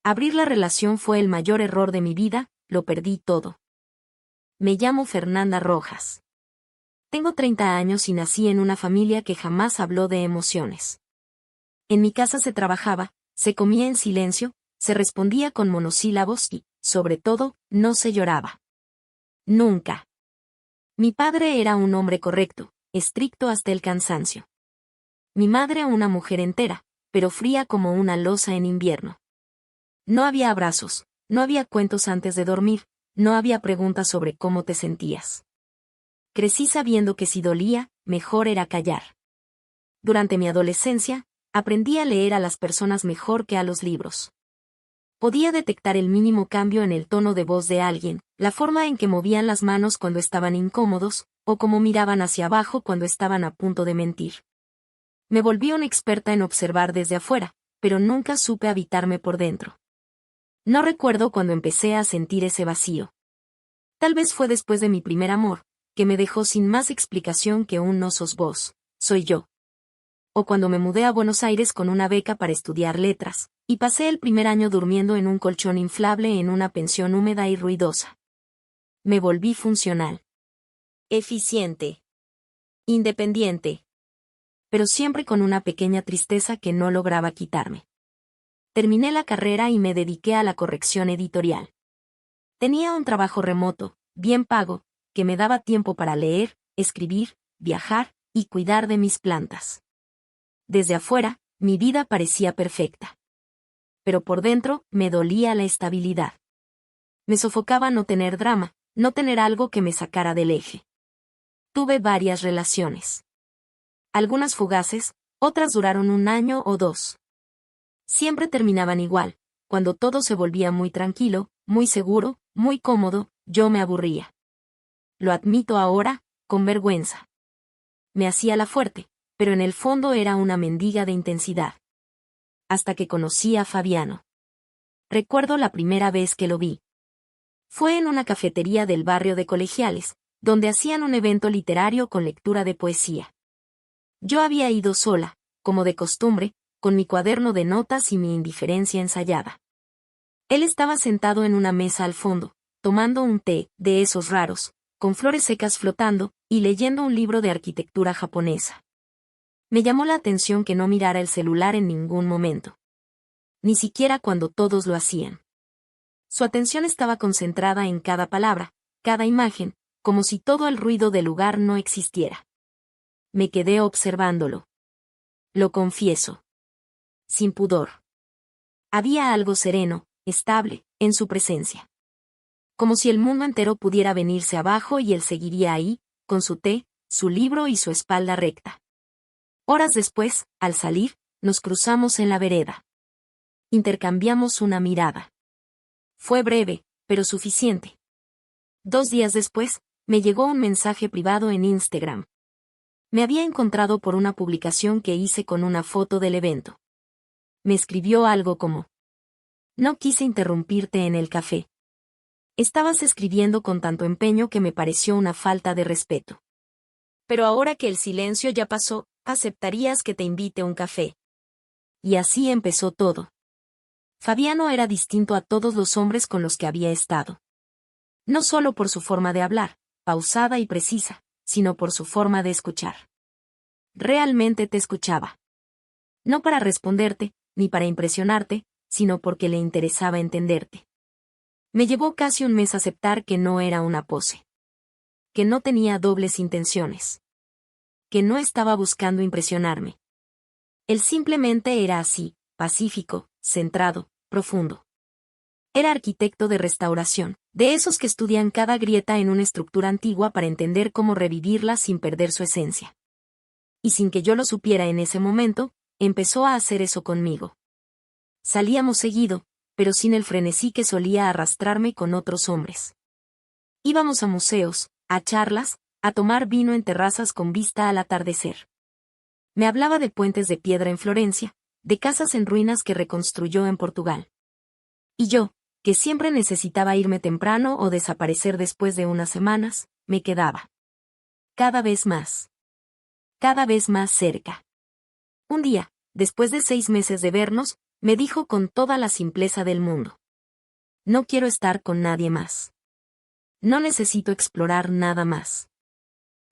Abrir la relación fue el mayor error de mi vida, lo perdí todo. Me llamo Fernanda Rojas. Tengo 30 años y nací en una familia que jamás habló de emociones. En mi casa se trabajaba, se comía en silencio, se respondía con monosílabos y, sobre todo, no se lloraba. Nunca. Mi padre era un hombre correcto, estricto hasta el cansancio. Mi madre una mujer entera, pero fría como una losa en invierno. No había abrazos, no había cuentos antes de dormir, no había preguntas sobre cómo te sentías. Crecí sabiendo que si dolía, mejor era callar. Durante mi adolescencia, aprendí a leer a las personas mejor que a los libros. Podía detectar el mínimo cambio en el tono de voz de alguien, la forma en que movían las manos cuando estaban incómodos, o cómo miraban hacia abajo cuando estaban a punto de mentir. Me volví una experta en observar desde afuera, pero nunca supe habitarme por dentro. No recuerdo cuando empecé a sentir ese vacío. Tal vez fue después de mi primer amor, que me dejó sin más explicación que un no sos vos, soy yo. O cuando me mudé a Buenos Aires con una beca para estudiar letras, y pasé el primer año durmiendo en un colchón inflable en una pensión húmeda y ruidosa. Me volví funcional. Eficiente. Independiente. Pero siempre con una pequeña tristeza que no lograba quitarme. Terminé la carrera y me dediqué a la corrección editorial. Tenía un trabajo remoto, bien pago, que me daba tiempo para leer, escribir, viajar y cuidar de mis plantas. Desde afuera, mi vida parecía perfecta. Pero por dentro, me dolía la estabilidad. Me sofocaba no tener drama, no tener algo que me sacara del eje. Tuve varias relaciones. Algunas fugaces, otras duraron 1 año o 2. Siempre terminaban igual, cuando todo se volvía muy tranquilo, muy seguro, muy cómodo, yo me aburría. Lo admito ahora, con vergüenza. Me hacía la fuerte, pero en el fondo era una mendiga de intensidad. Hasta que conocí a Fabiano. Recuerdo la primera vez que lo vi. Fue en una cafetería del barrio de Colegiales, donde hacían un evento literario con lectura de poesía. Yo había ido sola, como de costumbre, con mi cuaderno de notas y mi indiferencia ensayada. Él estaba sentado en una mesa al fondo, tomando un té, de esos raros, con flores secas flotando, y leyendo un libro de arquitectura japonesa. Me llamó la atención que no mirara el celular en ningún momento. Ni siquiera cuando todos lo hacían. Su atención estaba concentrada en cada palabra, cada imagen, como si todo el ruido del lugar no existiera. Me quedé observándolo. Lo confieso. Sin pudor. Había algo sereno, estable, en su presencia. Como si el mundo entero pudiera venirse abajo y él seguiría ahí, con su té, su libro y su espalda recta. Horas después, al salir, nos cruzamos en la vereda. Intercambiamos una mirada. Fue breve, pero suficiente. 2 días después, me llegó un mensaje privado en Instagram. Me había encontrado por una publicación que hice con una foto del evento. Me escribió algo como: no quise interrumpirte en el café. Estabas escribiendo con tanto empeño que me pareció una falta de respeto. Pero ahora que el silencio ya pasó, ¿aceptarías que te invite un café? Y así empezó todo. Fabiano era distinto a todos los hombres con los que había estado. No solo por su forma de hablar, pausada y precisa, sino por su forma de escuchar. Realmente te escuchaba. No para responderte, ni para impresionarte, sino porque le interesaba entenderte. Me llevó casi 1 mes aceptar que no era una pose. Que no tenía dobles intenciones. Que no estaba buscando impresionarme. Él simplemente era así, pacífico, centrado, profundo. Era arquitecto de restauración, de esos que estudian cada grieta en una estructura antigua para entender cómo revivirla sin perder su esencia. Y sin que yo lo supiera en ese momento, empezó a hacer eso conmigo. Salíamos seguido, pero sin el frenesí que solía arrastrarme con otros hombres. Íbamos a museos, a charlas, a tomar vino en terrazas con vista al atardecer. Me hablaba de puentes de piedra en Florencia, de casas en ruinas que reconstruyó en Portugal. Y yo, que siempre necesitaba irme temprano o desaparecer después de unas semanas, me quedaba. Cada vez más. Cada vez más cerca. Un día, después de 6 meses de vernos, Me dijo con toda la simpleza del mundo. No quiero estar con nadie más. No necesito explorar nada más.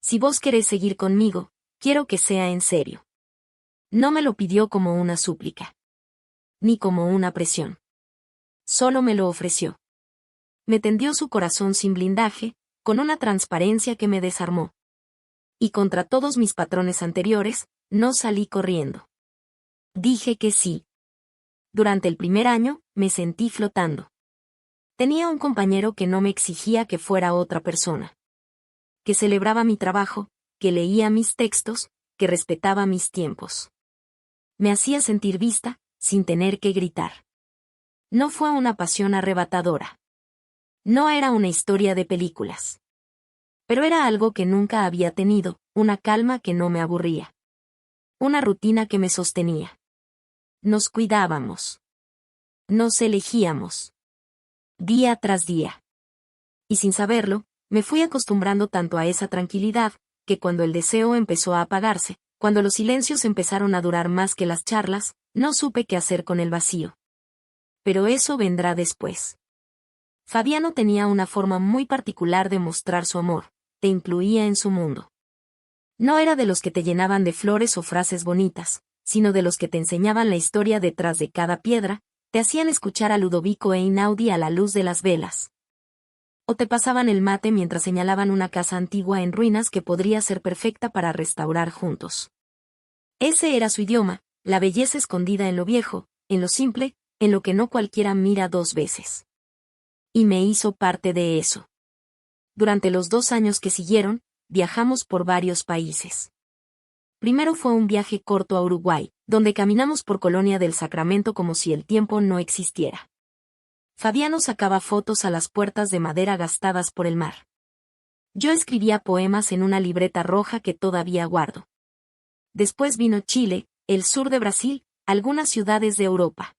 Si vos querés seguir conmigo, quiero que sea en serio. No me lo pidió como una súplica. Ni como una presión. Solo me lo ofreció. Me tendió su corazón sin blindaje, con una transparencia que me desarmó. Y contra todos mis patrones anteriores, no salí corriendo. Dije que sí. Durante el primer año, me sentí flotando. Tenía un compañero que no me exigía que fuera otra persona. Que celebraba mi trabajo, que leía mis textos, que respetaba mis tiempos. Me hacía sentir vista, sin tener que gritar. No fue una pasión arrebatadora. No era una historia de películas. Pero era algo que nunca había tenido, una calma que no me aburría. Una rutina que me sostenía. Nos cuidábamos. Nos elegíamos. Día tras día. Y sin saberlo, me fui acostumbrando tanto a esa tranquilidad, que cuando el deseo empezó a apagarse, cuando los silencios empezaron a durar más que las charlas, no supe qué hacer con el vacío. Pero eso vendrá después. Fabiano tenía una forma muy particular de mostrar su amor, te incluía en su mundo. No era de los que te llenaban de flores o frases bonitas, sino de los que te enseñaban la historia detrás de cada piedra, te hacían escuchar a Ludovico Einaudi a la luz de las velas. O te pasaban el mate mientras señalaban una casa antigua en ruinas que podría ser perfecta para restaurar juntos. Ese era su idioma, la belleza escondida en lo viejo, en lo simple, en lo que no cualquiera mira dos veces. Y me hizo parte de eso. Durante los 2 años que siguieron, viajamos por varios países. Primero fue un viaje corto a Uruguay, donde caminamos por Colonia del Sacramento como si el tiempo no existiera. Fabiano sacaba fotos a las puertas de madera gastadas por el mar. Yo escribía poemas en una libreta roja que todavía guardo. Después vino Chile, el sur de Brasil, algunas ciudades de Europa.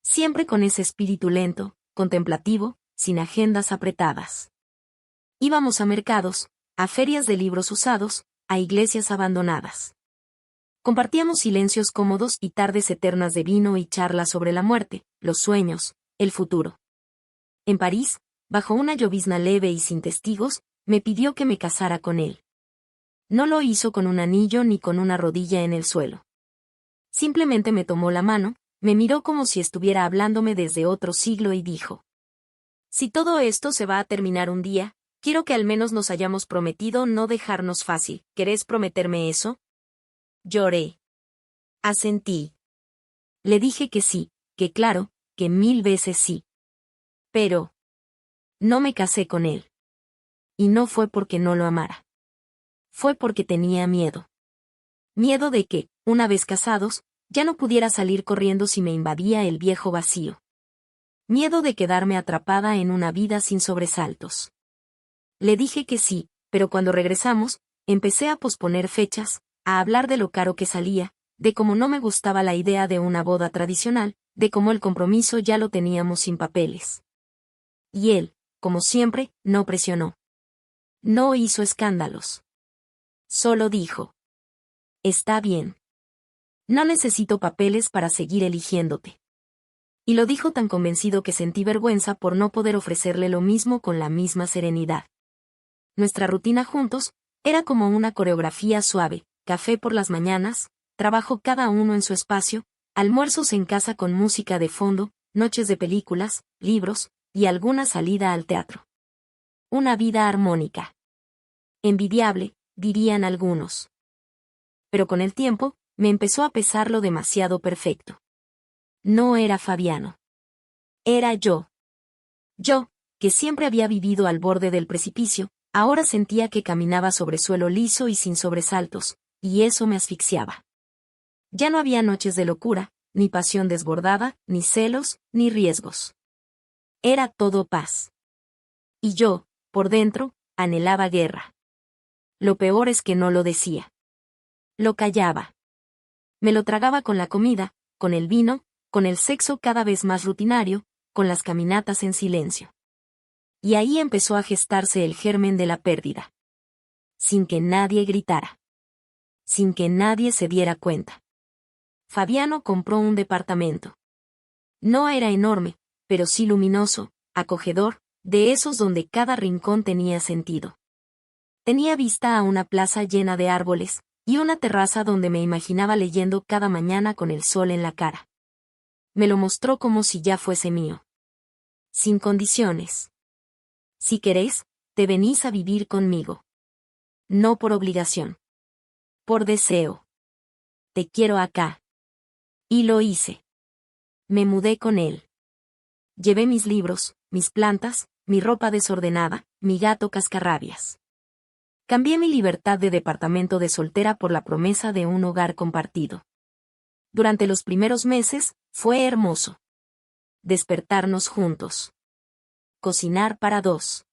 Siempre con ese espíritu lento, contemplativo, sin agendas apretadas. Íbamos a mercados, a ferias de libros usados, a iglesias abandonadas. Compartíamos silencios cómodos y tardes eternas de vino y charlas sobre la muerte, los sueños, el futuro. En París, bajo una llovizna leve y sin testigos, me pidió que me casara con él. No lo hizo con un anillo ni con una rodilla en el suelo. Simplemente me tomó la mano, me miró como si estuviera hablándome desde otro siglo y dijo: si todo esto se va a terminar un día, quiero que al menos nos hayamos prometido no dejarnos fácil. ¿Querés prometerme eso? Lloré. Asentí. Le dije que sí, que claro, que 1000 veces sí. Pero no me casé con él. Y no fue porque no lo amara. Fue porque tenía miedo. Miedo de que, una vez casados, ya no pudiera salir corriendo si me invadía el viejo vacío. Miedo de quedarme atrapada en una vida sin sobresaltos. Le dije que sí, pero cuando regresamos, empecé a posponer fechas, a hablar de lo caro que salía, de cómo no me gustaba la idea de una boda tradicional, de cómo el compromiso ya lo teníamos sin papeles. Y él, como siempre, no presionó. No hizo escándalos. Solo dijo: está bien. No necesito papeles para seguir eligiéndote. Y lo dijo tan convencido que sentí vergüenza por no poder ofrecerle lo mismo con la misma serenidad. Nuestra rutina juntos era como una coreografía suave: café por las mañanas, trabajo cada uno en su espacio, almuerzos en casa con música de fondo, noches de películas, libros, y alguna salida al teatro. Una vida armónica. Envidiable, dirían algunos. Pero con el tiempo, me empezó a pesar lo demasiado perfecto. No era Fabiano. Era yo. Yo, que siempre había vivido al borde del precipicio, ahora sentía que caminaba sobre suelo liso y sin sobresaltos, y eso me asfixiaba. Ya no había noches de locura, ni pasión desbordada, ni celos, ni riesgos. Era todo paz. Y yo, por dentro, anhelaba guerra. Lo peor es que no lo decía. Lo callaba. Me lo tragaba con la comida, con el vino, con el sexo cada vez más rutinario, con las caminatas en silencio. Y ahí empezó a gestarse el germen de la pérdida. Sin que nadie gritara. Sin que nadie se diera cuenta. Fabiano compró un departamento. No era enorme, pero sí luminoso, acogedor, de esos donde cada rincón tenía sentido. Tenía vista a una plaza llena de árboles, y una terraza donde me imaginaba leyendo cada mañana con el sol en la cara. Me lo mostró como si ya fuese mío. Sin condiciones. Si querés, te venís a vivir conmigo. No por obligación. Por deseo. Te quiero acá. Y lo hice. Me mudé con él. Llevé mis libros, mis plantas, mi ropa desordenada, mi gato cascarrabias. Cambié mi libertad de departamento de soltera por la promesa de un hogar compartido. Durante los primeros meses, fue hermoso. Despertarnos juntos. Cocinar para dos.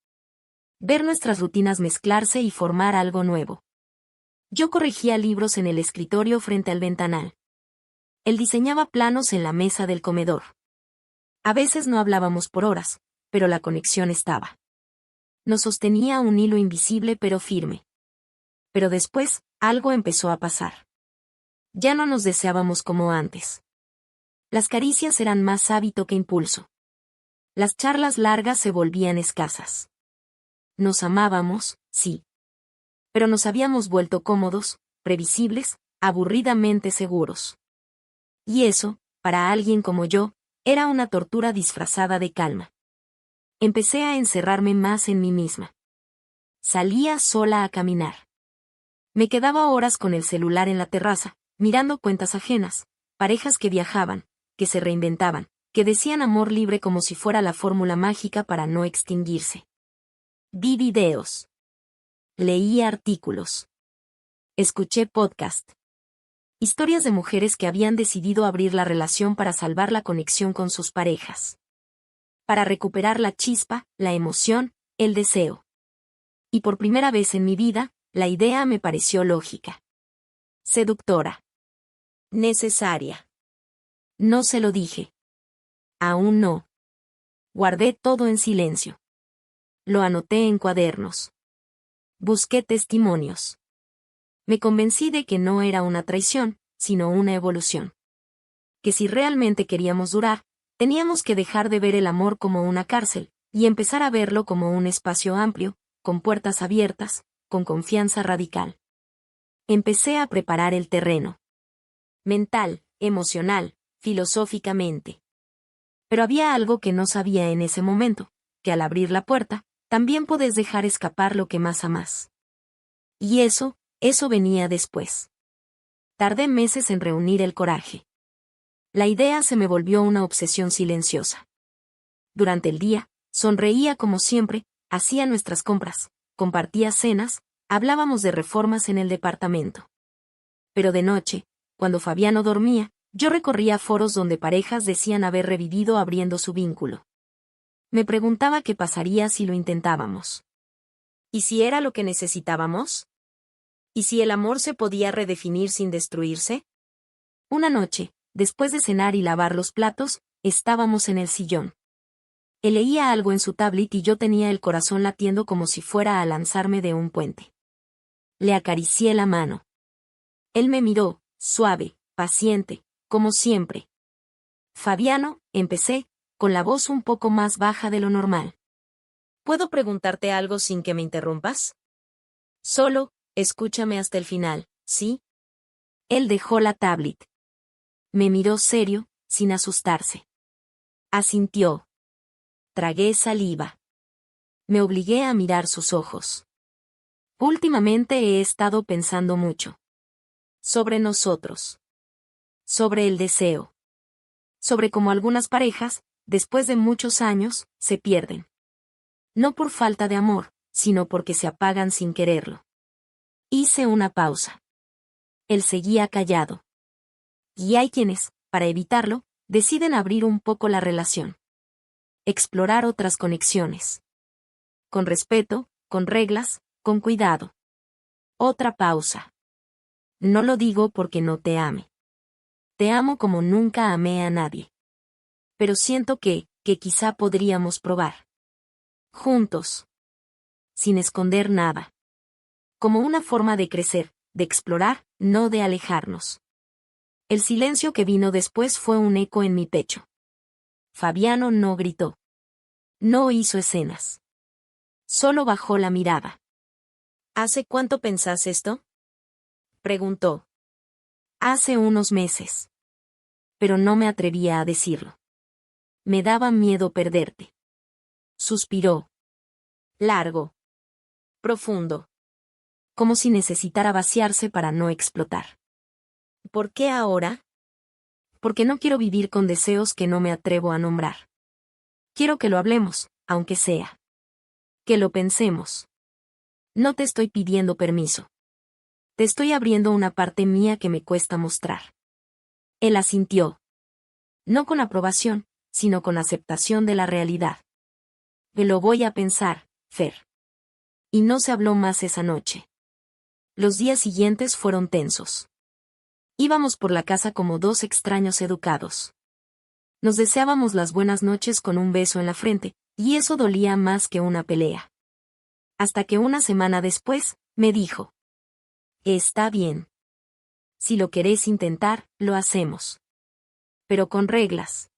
Ver nuestras rutinas mezclarse y formar algo nuevo. Yo corregía libros en el escritorio frente al ventanal. Él diseñaba planos en la mesa del comedor. A veces no hablábamos por horas, pero la conexión estaba. Nos sostenía un hilo invisible pero firme. Pero después, algo empezó a pasar. Ya no nos deseábamos como antes. Las caricias eran más hábito que impulso. Las charlas largas se volvían escasas. Nos amábamos, sí. Pero nos habíamos vuelto cómodos, previsibles, aburridamente seguros. Y eso, para alguien como yo, era una tortura disfrazada de calma. Empecé a encerrarme más en mí misma. Salía sola a caminar. Me quedaba horas con el celular en la terraza, mirando cuentas ajenas, parejas que viajaban, que se reinventaban, que decían amor libre como si fuera la fórmula mágica para no extinguirse. Vi videos. Leí artículos. Escuché podcast. Historias de mujeres que habían decidido abrir la relación para salvar la conexión con sus parejas. Para recuperar la chispa, la emoción, el deseo. Y por primera vez en mi vida, la idea me pareció lógica. Seductora. Necesaria. No se lo dije. Aún no. Guardé todo en silencio. Lo anoté en cuadernos. Busqué testimonios. Me convencí de que no era una traición, sino una evolución. Que si realmente queríamos durar, teníamos que dejar de ver el amor como una cárcel, y empezar a verlo como un espacio amplio, con puertas abiertas, con confianza radical. Empecé a preparar el terreno. Mental, emocional, filosóficamente. Pero había algo que no sabía en ese momento, que al abrir la puerta, también podés dejar escapar lo que más amás. Y eso venía después. Tardé meses en reunir el coraje. La idea se me volvió una obsesión silenciosa. Durante el día, sonreía como siempre, hacía nuestras compras, compartía cenas, hablábamos de reformas en el departamento. Pero de noche, cuando Fabiano dormía, yo recorría foros donde parejas decían haber revivido abriendo su vínculo. Me preguntaba qué pasaría si lo intentábamos. ¿Y si era lo que necesitábamos? ¿Y si el amor se podía redefinir sin destruirse? Una noche, después de cenar y lavar los platos, estábamos en el sillón. Él leía algo en su tablet y yo tenía el corazón latiendo como si fuera a lanzarme de un puente. Le acaricié la mano. Él me miró, suave, paciente, como siempre. Fabiano, empecé, con la voz un poco más baja de lo normal. ¿Puedo preguntarte algo sin que me interrumpas? Solo, escúchame hasta el final, ¿sí? Él dejó la tablet. Me miró serio, sin asustarse. Asintió. Tragué saliva. Me obligué a mirar sus ojos. Últimamente he estado pensando mucho. Sobre nosotros. Sobre el deseo. Sobre cómo algunas parejas, después de muchos años, se pierden. No por falta de amor, sino porque se apagan sin quererlo. Hice una pausa. Él seguía callado. Y hay quienes, para evitarlo, deciden abrir un poco la relación. Explorar otras conexiones. Con respeto, con reglas, con cuidado. Otra pausa. No lo digo porque no te ame. Te amo como nunca amé a nadie. Pero siento que quizá podríamos probar. Juntos. Sin esconder nada. Como una forma de crecer, de explorar, no de alejarnos. El silencio que vino después fue un eco en mi pecho. Fabiano no gritó. No hizo escenas. Solo bajó la mirada. ¿Hace cuánto pensás esto? Preguntó. Hace unos meses. Pero no me atrevía a decirlo. Me daba miedo perderte. Suspiró. Largo. Profundo. Como si necesitara vaciarse para no explotar. ¿Por qué ahora? Porque no quiero vivir con deseos que no me atrevo a nombrar. Quiero que lo hablemos, aunque sea. Que lo pensemos. No te estoy pidiendo permiso. Te estoy abriendo una parte mía que me cuesta mostrar. Él asintió. No con aprobación, sino con aceptación de la realidad. Me lo voy a pensar, Fer. Y no se habló más esa noche. Los días siguientes fueron tensos. Íbamos por la casa como dos extraños educados. Nos deseábamos las buenas noches con un beso en la frente, y eso dolía más que una pelea. Hasta que una semana después, me dijo. Está bien. Si lo querés intentar, lo hacemos. Pero con reglas.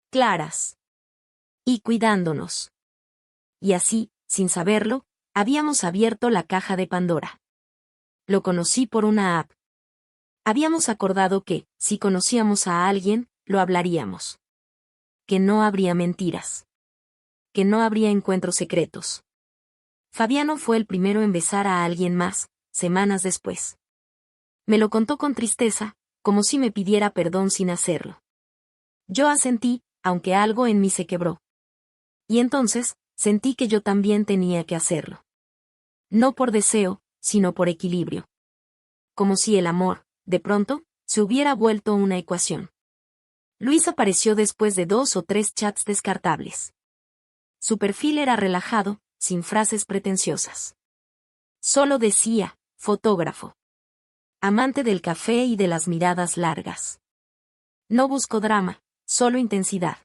Claras. Y cuidándonos. Y así, sin saberlo, habíamos abierto la caja de Pandora. Lo conocí por una app. Habíamos acordado que, si conocíamos a alguien, lo hablaríamos. Que no habría mentiras. Que no habría encuentros secretos. Fabiano fue el primero en besar a alguien más, semanas después. Me lo contó con tristeza, como si me pidiera perdón sin hacerlo. Yo asentí, aunque algo en mí se quebró. Y entonces, sentí que yo también tenía que hacerlo. No por deseo, sino por equilibrio. Como si el amor, de pronto, se hubiera vuelto una ecuación. Luis apareció después de 2 o 3 chats descartables. Su perfil era relajado, sin frases pretenciosas. Solo decía, fotógrafo. Amante del café y de las miradas largas. No buscó drama, solo intensidad.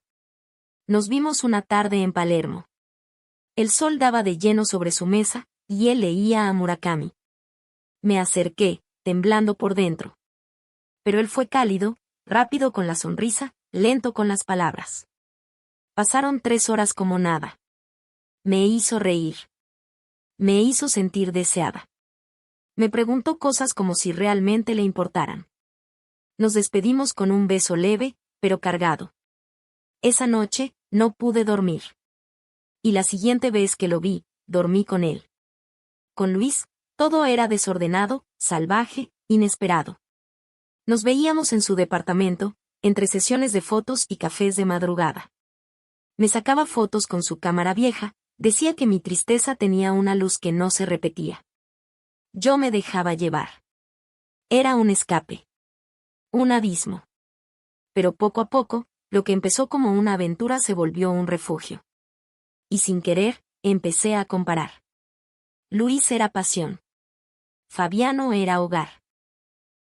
Nos vimos una tarde en Palermo. El sol daba de lleno sobre su mesa, y él leía a Murakami. Me acerqué, temblando por dentro. Pero él fue cálido, rápido con la sonrisa, lento con las palabras. Pasaron 3 horas como nada. Me hizo reír. Me hizo sentir deseada. Me preguntó cosas como si realmente le importaran. Nos despedimos con un beso leve, pero cargado. Esa noche, no pude dormir. Y la siguiente vez que lo vi, dormí con él. Con Luis, todo era desordenado, salvaje, inesperado. Nos veíamos en su departamento, entre sesiones de fotos y cafés de madrugada. Me sacaba fotos con su cámara vieja, decía que mi tristeza tenía una luz que no se repetía. Yo me dejaba llevar. Era un escape. Un abismo. Pero poco a poco, lo que empezó como una aventura se volvió un refugio. Y sin querer, empecé a comparar. Luis era pasión. Fabiano era hogar.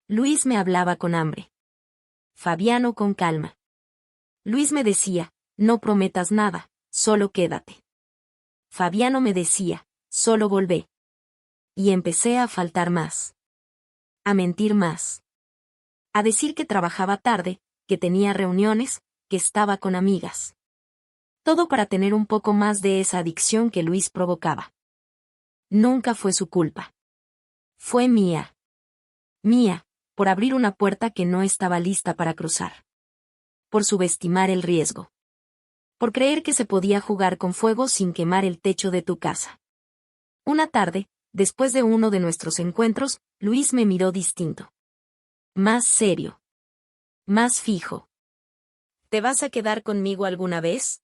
Luis me hablaba con hambre. Fabiano con calma. Luis me decía, no prometas nada, solo quédate. Fabiano me decía, solo volvé. Y empecé a faltar más. A mentir más. A decir que trabajaba tarde, que tenía reuniones, que estaba con amigas. Todo para tener un poco más de esa adicción que Luis provocaba. Nunca fue su culpa. Fue mía. Mía, por abrir una puerta que no estaba lista para cruzar. Por subestimar el riesgo. Por creer que se podía jugar con fuego sin quemar el techo de tu casa. Una tarde, después de uno de nuestros encuentros, Luis me miró distinto. Más serio. Más fijo. ¿Te vas a quedar conmigo alguna vez?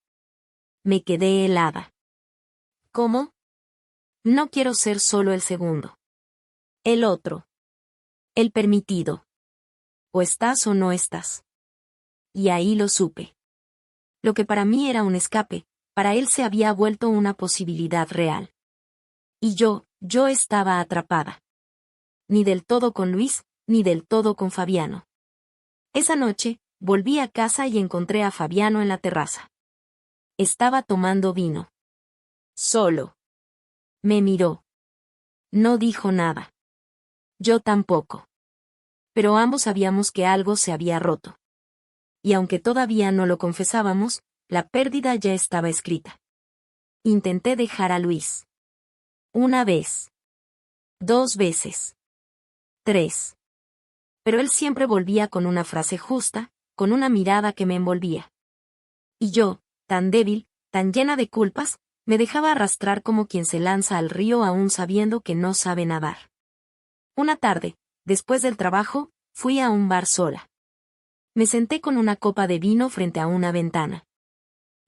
Me quedé helada. ¿Cómo? No quiero ser solo el segundo. El otro. El permitido. O estás o no estás. Y ahí lo supe. Lo que para mí era un escape, para él se había vuelto una posibilidad real. Y yo estaba atrapada. Ni del todo con Luis, ni del todo con Fabiano. Esa noche, volví a casa y encontré a Fabiano en la terraza. Estaba tomando vino. Solo. Me miró. No dijo nada. Yo tampoco. Pero ambos sabíamos que algo se había roto. Y aunque todavía no lo confesábamos, la pérdida ya estaba escrita. Intenté dejar a Luis. 1 vez. 2 veces. 3. Pero él siempre volvía con una frase justa, con una mirada que me envolvía. Y yo, tan débil, tan llena de culpas, me dejaba arrastrar como quien se lanza al río aún sabiendo que no sabe nadar. Una tarde, después del trabajo, fui a un bar sola. Me senté con una copa de vino frente a una ventana.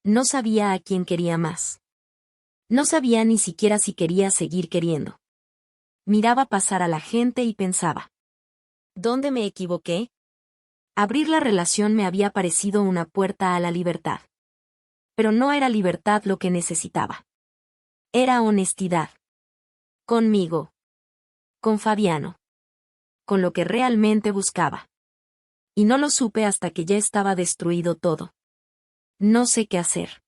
No sabía a quién quería más. No sabía ni siquiera si quería seguir queriendo. Miraba pasar a la gente y pensaba: ¿dónde me equivoqué? Abrir la relación me había parecido una puerta a la libertad. Pero no era libertad lo que necesitaba. Era honestidad. Conmigo. Con Fabiano. Con lo que realmente buscaba. Y no lo supe hasta que ya estaba destruido todo. No sé qué hacer.